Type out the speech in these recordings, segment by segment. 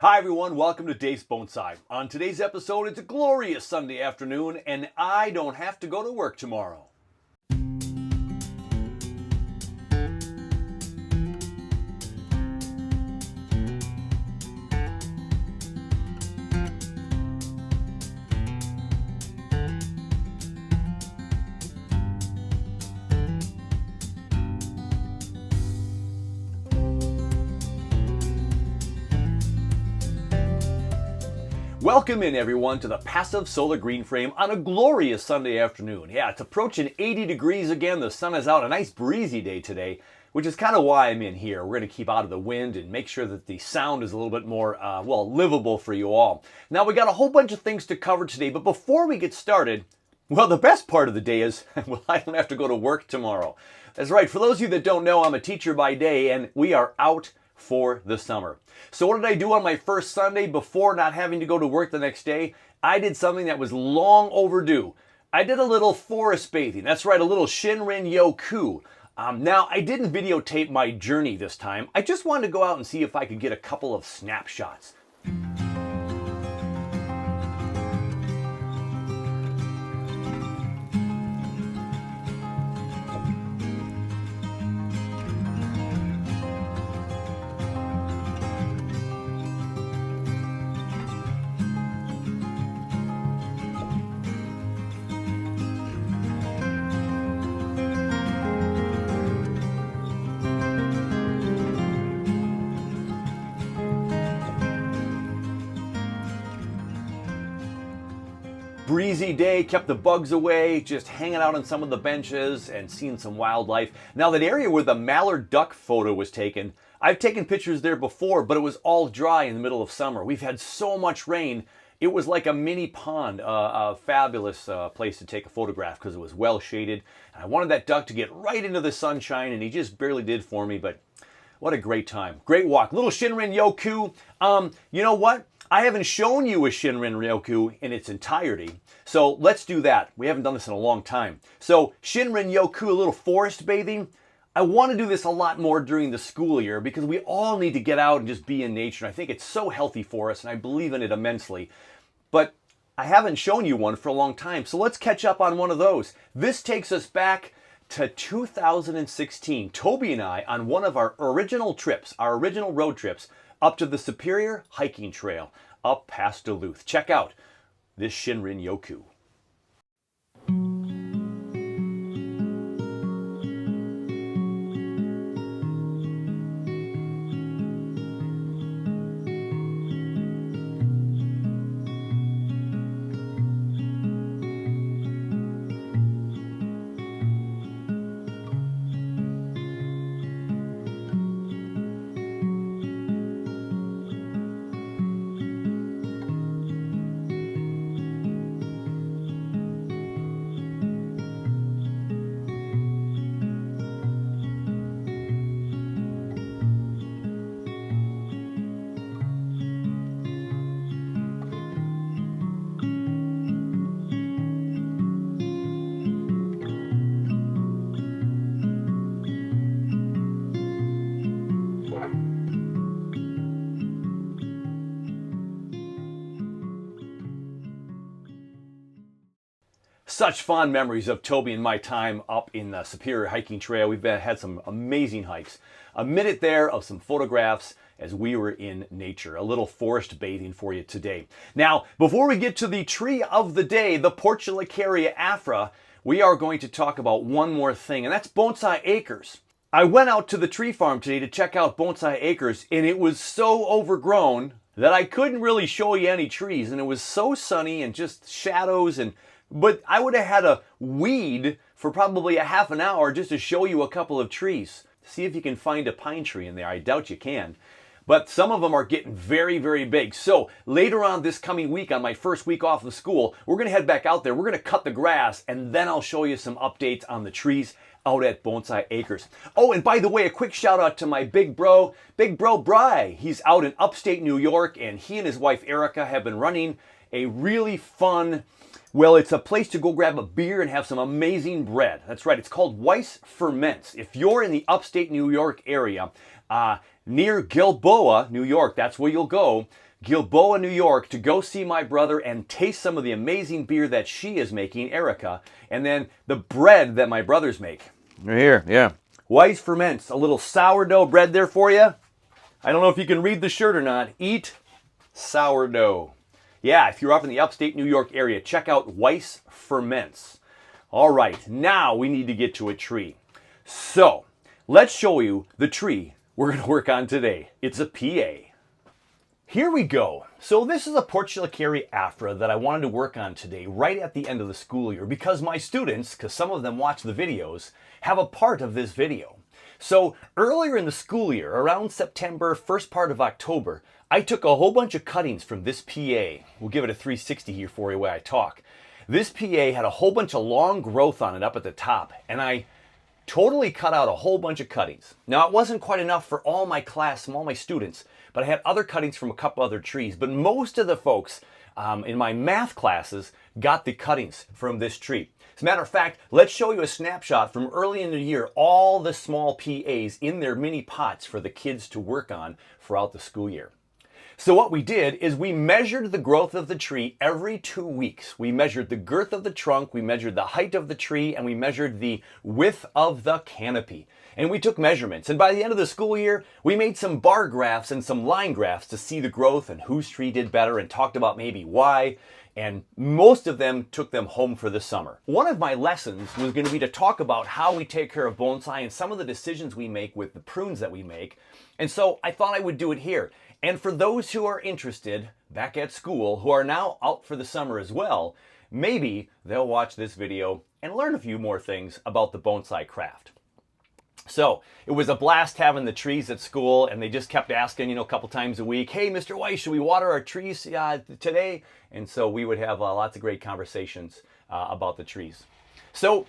Hi everyone, welcome to Dave's Bonsai. On today's episode, it's a glorious Sunday afternoon and I don't have to go to work tomorrow. Welcome in everyone to the passive solar green frame on a glorious Sunday afternoon. Yeah, it's approaching 80 degrees again. The sun is out, a nice breezy day today, which is kind of why I'm in here. We're going to keep out of the wind and make sure that the sound is a little bit more, livable for you all. Now, we got a whole bunch of things to cover today, but before we get started, well, the best part of the day is, well, I don't have to go to work tomorrow. That's right. For those of you that don't know, I'm a teacher by day, and we are out for the summer. So what did I do on my first Sunday before not having to go to work the next day? I did something that was long overdue. I did a little forest bathing. That's right, a little Shinrin-yoku. Now, I didn't videotape my journey this time. I just wanted to go out and see if I could get a couple of snapshots. Breezy day, kept the bugs away, just hanging out on some of the benches and seeing some wildlife. Now, that area where the mallard duck photo was taken, I've taken pictures there before, but it was all dry in the middle of summer. We've had so much rain. It was like a mini pond, a fabulous place to take a photograph because it was well shaded. And I wanted that duck to get right into the sunshine, and he just barely did for me, but what a great time. Great walk. Little Shinrin-yoku. You know what? I haven't shown you a Shinrin-yoku in its entirety, so let's do that. We haven't done this in a long time. So Shinrin-yoku, a little forest bathing. I want to do this a lot more during the school year because we all need to get out and just be in nature. I think it's so healthy for us, and I believe in it immensely. But I haven't shown you one for a long time, so let's catch up on one of those. This takes us back to 2016. Toby and I, on one of our original trips, our original road trips, up to the Superior Hiking Trail, up past Duluth. Check out this Shinrin-yoku. Such fond memories of Toby and my time up in the Superior Hiking Trail. We've had some amazing hikes. A minute there of some photographs as we were in nature. A little forest bathing for you today. Now, before we get to the tree of the day, the Portulacaria afra, we are going to talk about one more thing, and that's Bonsai Acres. I went out to the tree farm today to check out Bonsai Acres, and it was so overgrown that I couldn't really show you any trees, and it was so sunny and just shadows but I would have had a weed for probably a half an hour just to show you a couple of trees. See if you can find a pine tree in there. I doubt you can. But some of them are getting very, very big. So later on this coming week, on my first week off of school, we're going to head back out there. We're going to cut the grass, and then I'll show you some updates on the trees out at Bonsai Acres. Oh, and by the way, a quick shout out to my big bro Bry. He's out in upstate New York, and he and his wife Erica have been running a really fun, well, it's a place to go grab a beer and have some amazing bread. That's right, it's called Weiss Ferments. If you're in the upstate New York area, near Gilboa, New York, that's where you'll go. Gilboa, New York, to go see my brother and taste some of the amazing beer that she is making, Erica, and then the bread that my brothers make. Right here, yeah. Weiss Ferments, a little sourdough bread there for you. I don't know if you can read the shirt or not. Eat sourdough. Yeah, if you're up in the upstate New York area, check out Weiss Ferments. All right, now we need to get to a tree. So, let's show you the tree we're going to work on today. It's a PA. Here we go. So this is a Portulacaria afra that I wanted to work on today right at the end of the school year because my students, because some of them watch the videos, have a part of this video. So earlier in the school year, around September, first part of October, I took a whole bunch of cuttings from this PA. We'll give it a 360 here for you while I talk. This PA had a whole bunch of long growth on it up at the top, and I totally cut out a whole bunch of cuttings. Now it wasn't quite enough for all my class and all my students, but I had other cuttings from a couple other trees. But most of the folks in my math classes got the cuttings from this tree. As a matter of fact, let's show you a snapshot from early in the year, all the small PAs in their mini pots for the kids to work on throughout the school year. So what we did is we measured the growth of the tree every 2 weeks. We measured the girth of the trunk, we measured the height of the tree, and we measured the width of the canopy. And we took measurements. And by the end of the school year, we made some bar graphs and some line graphs to see the growth and whose tree did better and talked about maybe why. And most of them took them home for the summer. One of my lessons was going to be to talk about how we take care of bonsai and some of the decisions we make with the prunes that we make. And so I thought I would do it here. And for those who are interested back at school, who are now out for the summer as well, maybe they'll watch this video and learn a few more things about the bonsai craft. So it was a blast having the trees at school, and they just kept asking, a couple times a week, hey, Mr. Weiss, should we water our trees today? And so we would have lots of great conversations about the trees. So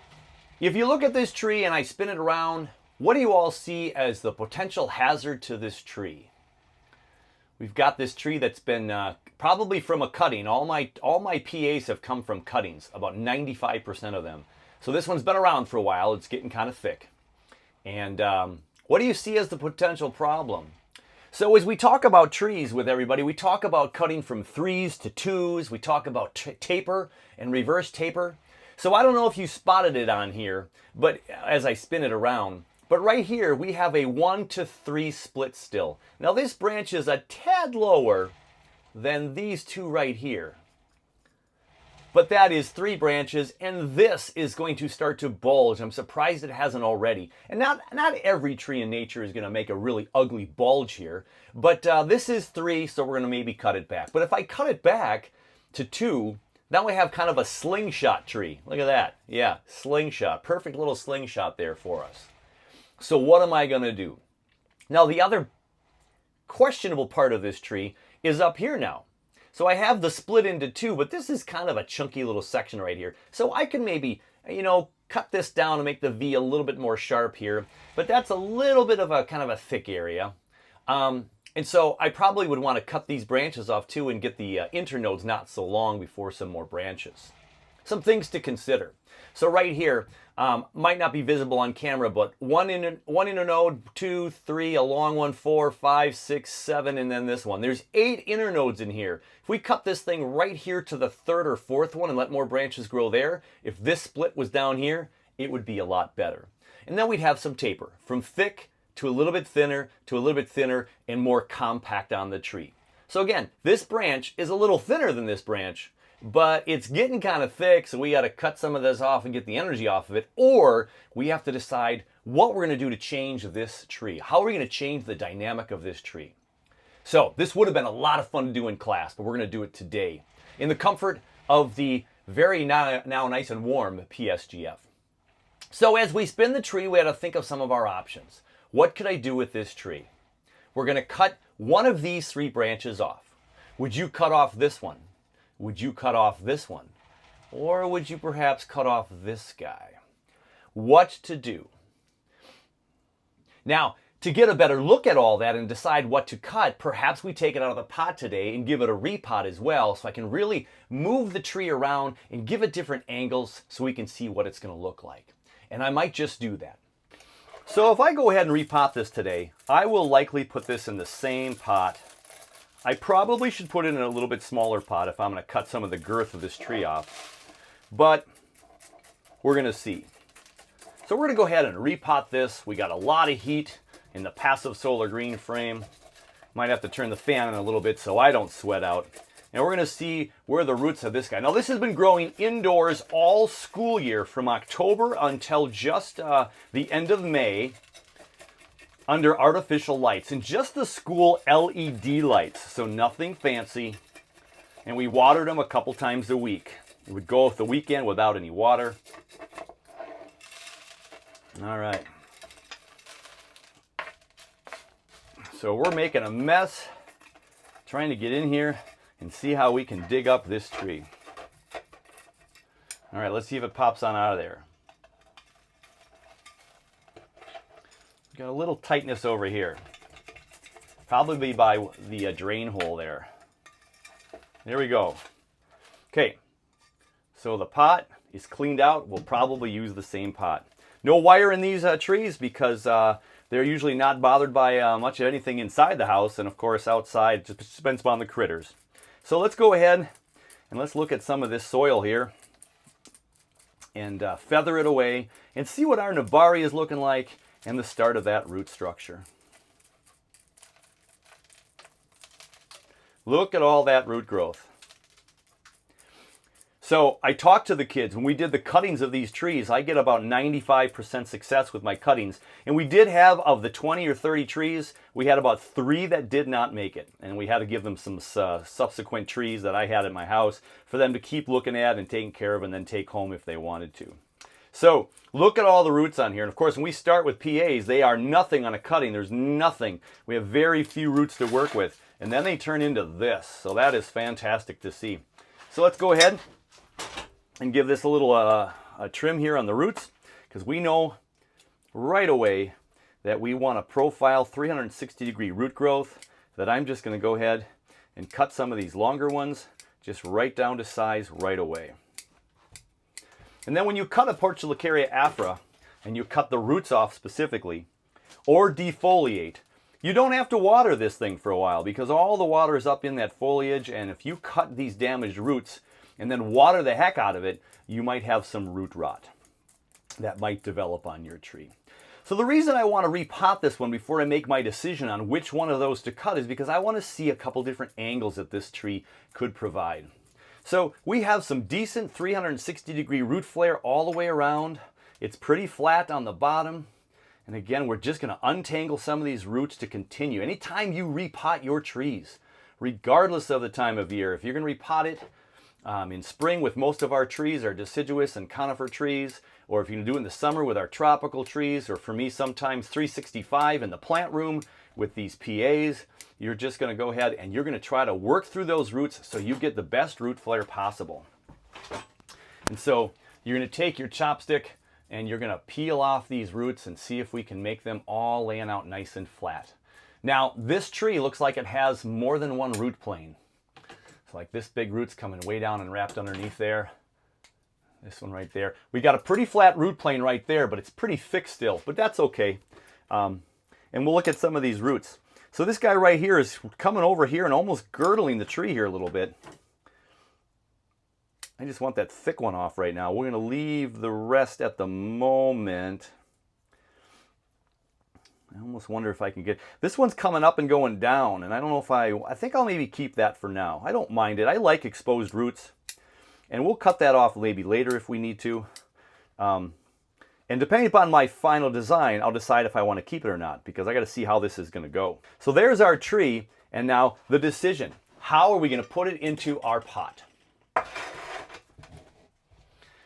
if you look at this tree and I spin it around, what do you all see as the potential hazard to this tree? We've got this tree that's been probably from a cutting. All my PAs have come from cuttings, about 95% of them. So this one's been around for a while. It's getting kind of thick. And what do you see as the potential problem? So as we talk about trees with everybody, we talk about cutting from 3s to 2s. We talk about taper and reverse taper. So I don't know if you spotted it on here, but as I spin it around, but right here we have a 1 to 3 split still. Now this branch is a tad lower than these two right here. But that is 3 branches, and this is going to start to bulge. I'm surprised it hasn't already. And not every tree in nature is going to make a really ugly bulge here, but this is 3, so we're going to maybe cut it back. But if I cut it back to 2, now we have kind of a slingshot tree. Look at that. Yeah, slingshot. Perfect little slingshot there for us. So what am I going to do? Now the other questionable part of this tree is up here now. So I have the split into 2, but this is kind of a chunky little section right here. So I can maybe, cut this down and make the V a little bit more sharp here. But that's a little bit of a kind of a thick area. And so I probably would want to cut these branches off too and get the internodes not so long before some more branches. Some things to consider. So right here, might not be visible on camera, but one internode, 2, 3, a long one, 4, 5, 6, 7, and then this one. There's 8 internodes in here. If we cut this thing right here to the 3rd or 4th one and let more branches grow there, if this split was down here, it would be a lot better. And then we'd have some taper, from thick to a little bit thinner to a little bit thinner and more compact on the tree. So again, this branch is a little thinner than this branch, but it's getting kind of thick, so we got to cut some of this off and get the energy off of it, or we have to decide what we're going to do to change this tree. How are we going to change the dynamic of this tree? So this would have been a lot of fun to do in class, but we're going to do it today in the comfort of the very now nice and warm PSGF. So as we spin the tree, we had to think of some of our options. What could I do with this tree? We're going to cut one of these 3 branches off. Would you cut off this one? Would you cut off this one? Or would you perhaps cut off this guy? What to do? Now, to get a better look at all that and decide what to cut, perhaps we take it out of the pot today and give it a repot as well, so I can really move the tree around and give it different angles so we can see what it's going to look like. And I might just do that. So if I go ahead and repot this today, I will likely put this in the same pot I probably should put it in a little bit smaller pot if I'm going to cut some of the girth of this tree off, but we're going to see. So we're going to go ahead and repot this. We got a lot of heat in the passive solar green frame. Might have to turn the fan on a little bit so I don't sweat out. And we're going to see where the roots of this guy. Now this has been growing indoors all school year from October until just the end of May under artificial lights and just the school LED lights. So nothing fancy. And we watered them a couple times a week. It would go the weekend without any water. All right. So we're making a mess, trying to get in here and see how we can dig up this tree. All right, let's see if it pops on out of there. Got a little tightness over here. Probably by the drain hole there. There we go. Okay, so the pot is cleaned out. We'll probably use the same pot. No wire in these trees because they're usually not bothered by much of anything inside the house, and of course outside just depends upon the critters. So let's go ahead and let's look at some of this soil here and feather it away and see what our Nabari is looking like and the start of that root structure. Look at all that root growth. So I talked to the kids. When we did the cuttings of these trees, I get about 95% success with my cuttings. And we did have, of the 20 or 30 trees, we had about 3 that did not make it. And we had to give them some subsequent trees that I had at my house for them to keep looking at and taking care of and then take home if they wanted to. So look at all the roots on here. And of course, when we start with PAs, they are nothing on a cutting. There's nothing. We have very few roots to work with. And then they turn into this. So that is fantastic to see. So let's go ahead and give this a little a trim here on the roots, because we know right away that we want a profile 360-degree root growth, that I'm just going to go ahead and cut some of these longer ones just right down to size right away. And then when you cut a Portulacaria afra and you cut the roots off specifically or defoliate, you don't have to water this thing for a while because all the water is up in that foliage, and if you cut these damaged roots and then water the heck out of it, you might have some root rot that might develop on your tree. So the reason I want to repot this one before I make my decision on which one of those to cut is because I want to see a couple different angles that this tree could provide. So we have some decent 360-degree root flare all the way around. It's pretty flat on the bottom. And again, we're just going to untangle some of these roots to continue. Anytime you repot your trees, regardless of the time of year, if you're going to repot it, in spring with most of our trees are deciduous and conifer trees, or if you can do it in the summer with our tropical trees, or for me sometimes 365 in the plant room with these PAs, you're just going to go ahead and you're going to try to work through those roots so you get the best root flare possible. And so you're going to take your chopstick and you're going to peel off these roots and see if we can make them all laying out nice and flat. Now this tree looks like it has more than one root plane. So like this big root's coming way down and wrapped underneath there. This one right there. We got a pretty flat root plane right there, but it's pretty thick still, but that's okay. And we'll look at some of these roots. So this guy right here is coming over here and almost girdling the tree here a little bit. I just want that thick one off right now. We're going to leave the rest at the moment. I almost wonder if I can get... This one's coming up and going down, and I don't know if I think I'll maybe keep that for now. I don't mind it. I like exposed roots. And we'll cut that off maybe later if we need to. And depending upon my final design, I'll decide if I want to keep it or not, because I got to see how this is going to go. So there's our tree, and now the decision. How are we going to put it into our pot?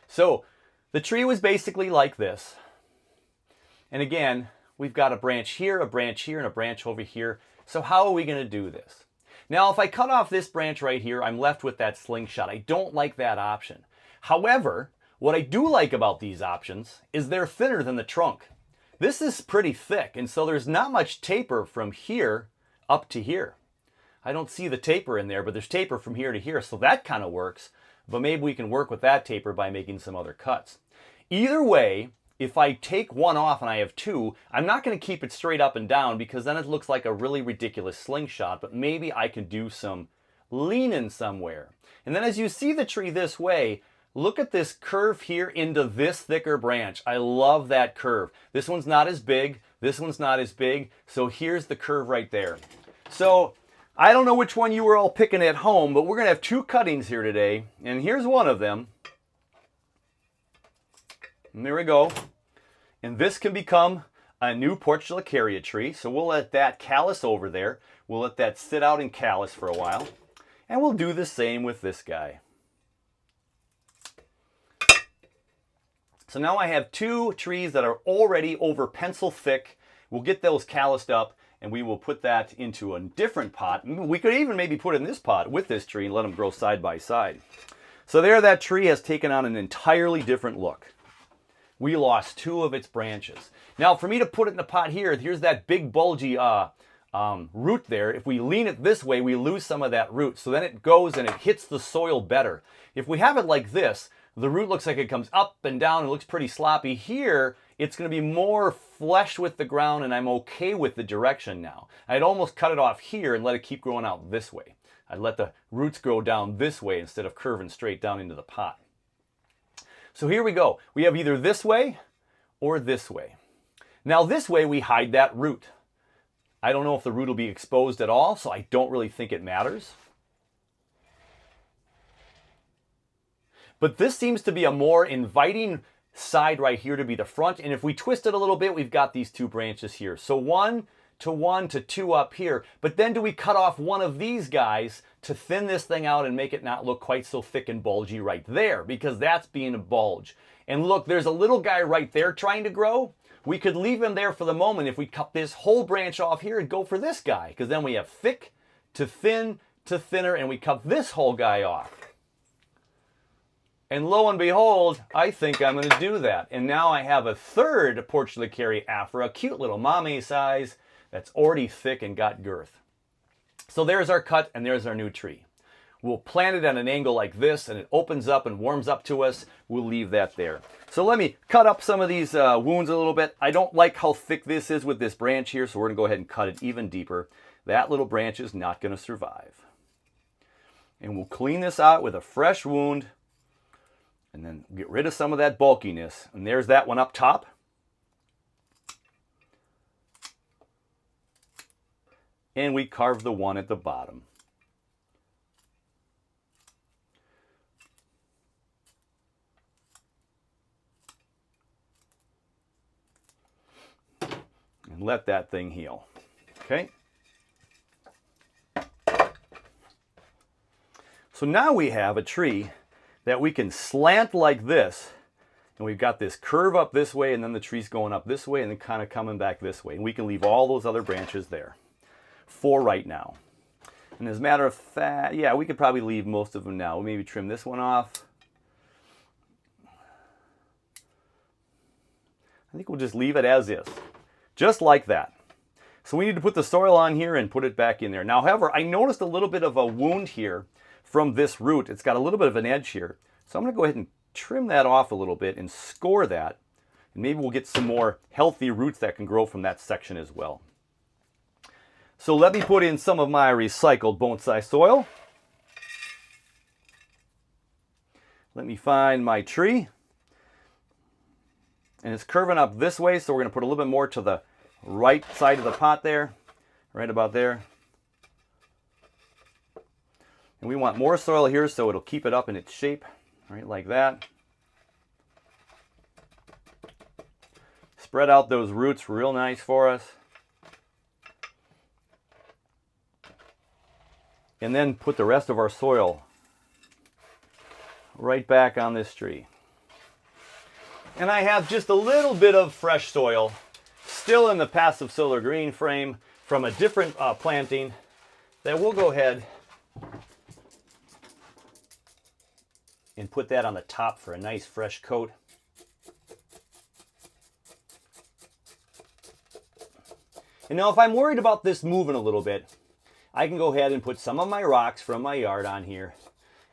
So the tree was basically like this. And again, we've got a branch here, and a branch over here. So how are we going to do this? Now, if I cut off this branch right here, I'm left with that slingshot. I don't like that option. However, what I do like about these options is they're thinner than the trunk. This is pretty thick, and so there's not much taper from here up to here. I don't see the taper in there, but there's taper from here to here, so that kind of works. But maybe we can work with that taper by making some other cuts. Either way, if I take one off and I have two, I'm not going to keep it straight up and down because then it looks like a really ridiculous slingshot, but maybe I can do some leaning somewhere. And then as you see the tree this way, look at this curve here into this thicker branch. I love that curve. This one's not as big, this one's not as big, so here's the curve right there. So I don't know which one you were all picking at home, but we're going to have two cuttings here today, and here's one of them. And there we go. And this can become a new Portulacaria tree, so we'll let that callus over there. We'll let that sit out and callus for a while. And we'll do the same with this guy. So now I have two trees that are already over pencil thick. We'll get those calloused up and we will put that into a different pot. We could even maybe put it in this pot with this tree and let them grow side by side. So there, that tree has taken on an entirely different look. We lost two of its branches. Now for me to put it in the pot here, here's that big bulgy root there. If we lean it this way, we lose some of that root. So then it goes and it hits the soil better. If we have it like this, the root looks like it comes up and down. It looks pretty sloppy. Here, it's going to be more flush with the ground, and I'm okay with the direction now. I'd almost cut it off here and let it keep growing out this way. I'd let the roots grow down this way instead of curving straight down into the pot. So here we go. We have either this way or this way. Now this way we hide that root. I don't know if the root will be exposed at all, so I don't really think it matters. But this seems to be a more inviting side right here to be the front. And if we twist it a little bit, we've got these two branches here. So 1 to 1 to 2 up here. But then do we cut off one of these guys to thin this thing out and make it not look quite so thick and bulgy right there? Because that's being a bulge. And look, there's a little guy right there trying to grow. We could leave him there for the moment if we cut this whole branch off here and go for this guy. Because then we have thick to thin to thinner, and we cut this whole guy off. And lo and behold, I think I'm going to do that. And now I have a third Portulacaria afra, a cute little mommy size that's already thick and got girth. So there's our cut and there's our new tree. We'll plant it at an angle like this and it opens up and warms up to us. We'll leave that there. So let me cut up some of these wounds a little bit. I don't like how thick this is with this branch here, so we're going to go ahead and cut it even deeper. That little branch is not going to survive. And we'll clean this out with a fresh wound. And then get rid of some of that bulkiness. And there's that one up top. And we carve the one at the bottom. And let that thing heal. Okay? So now we have a tree that we can slant like this, and we've got this curve up this way, and then the tree's going up this way, and then kind of coming back this way. And we can leave all those other branches there for right now. And as a matter of fact, yeah, we could probably leave most of them now. We'll maybe trim this one off. I think we'll just leave it as is, just like that. So we need to put the soil on here and put it back in there. Now, however, I noticed a little bit of a wound here from this root. It's got a little bit of an edge here. So I'm going to go ahead and trim that off a little bit and score that. And maybe we'll get some more healthy roots that can grow from that section as well. So let me put in some of my recycled bonsai soil. Let me find my tree. And it's curving up this way, so we're going to put a little bit more to the right side of the pot there, right about there. And we want more soil here so it'll keep it up in its shape, right, like that. Spread out those roots real nice for us. And then put the rest of our soil right back on this tree. And I have just a little bit of fresh soil still in the passive solar green frame from a different planting that we'll go ahead and put that on the top for a nice fresh coat. And now if I'm worried about this moving a little bit, I can go ahead and put some of my rocks from my yard on here,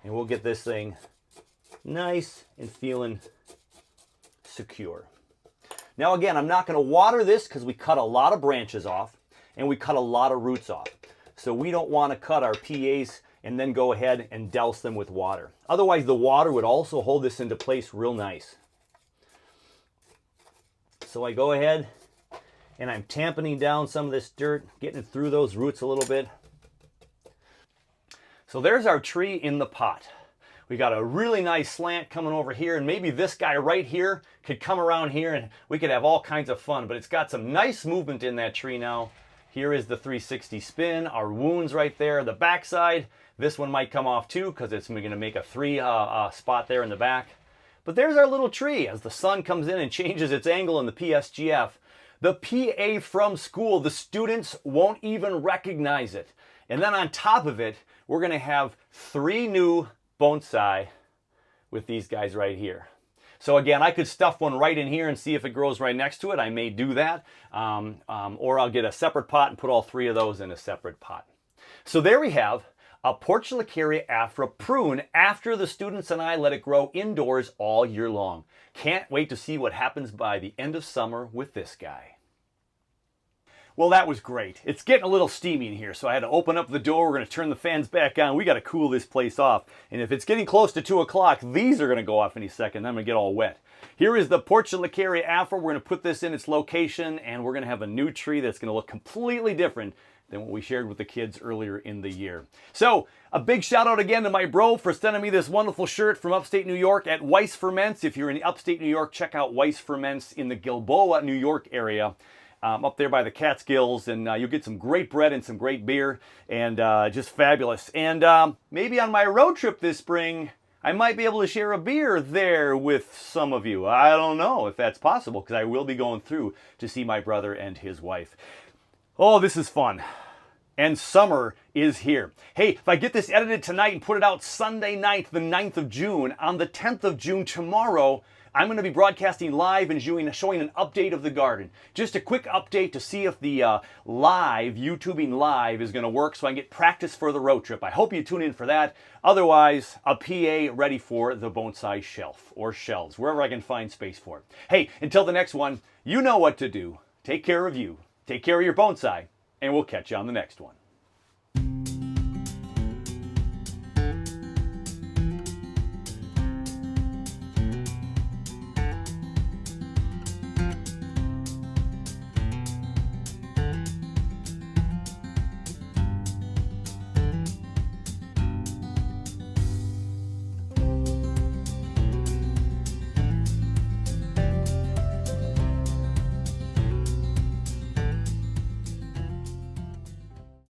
and we'll get this thing nice and feeling secure. Now again, I'm not going to water this because we cut a lot of branches off and we cut a lot of roots off. So we don't want to cut our PAs and then go ahead and douse them with water. Otherwise, the water would also hold this into place real nice. So I go ahead and I'm tamponing down some of this dirt, getting it through those roots a little bit. So there's our tree in the pot. We got a really nice slant coming over here, and maybe this guy right here could come around here and we could have all kinds of fun, but it's got some nice movement in that tree now. Here is the 360 spin, our wounds right there, the backside. This one might come off too because it's going to make a 3 spot there in the back. But there's our little tree as the sun comes in and changes its angle in the PSGF. The PA from school, the students won't even recognize it. And then on top of it, we're going to have 3 new bonsai with these guys right here. So again, I could stuff one right in here and see if it grows right next to it. I may do that. Or I'll get a separate pot and put all 3 of those in a separate pot. So there we have a Portulacaria afra prune after the students and I let it grow indoors all year long. Can't wait to see what happens by the end of summer with this guy. Well, that was great. It's getting a little steamy in here, so I had to open up the door. We're going to turn the fans back on. We got to cool this place off. And if it's getting close to 2 o'clock, these are going to go off any second. I'm going to get all wet. Here is the Portulacaria afra. We're going to put this in its location, and we're going to have a new tree that's going to look completely different than what we shared with the kids earlier in the year. So, a big shout out again to my bro for sending me this wonderful shirt from upstate New York at Weiss Ferments. If you're in upstate New York, check out Weiss Ferments in the Gilboa, New York area. Up there by the Catskills, and you'll get some great bread and some great beer, and just fabulous. And maybe on my road trip this spring, I might be able to share a beer there with some of you. I don't know if that's possible, because I will be going through to see my brother and his wife. Oh, this is fun. And summer is here. Hey, if I get this edited tonight and put it out Sunday night, the 9th of June, on the 10th of June tomorrow, I'm going to be broadcasting live and showing an update of the garden. Just a quick update to see if the YouTubing live is going to work so I can get practice for the road trip. I hope you tune in for that. Otherwise, a PA ready for the bonsai shelf or shelves, wherever I can find space for it. Hey, until the next one, you know what to do. Take care of you, take care of your bonsai, and we'll catch you on the next one.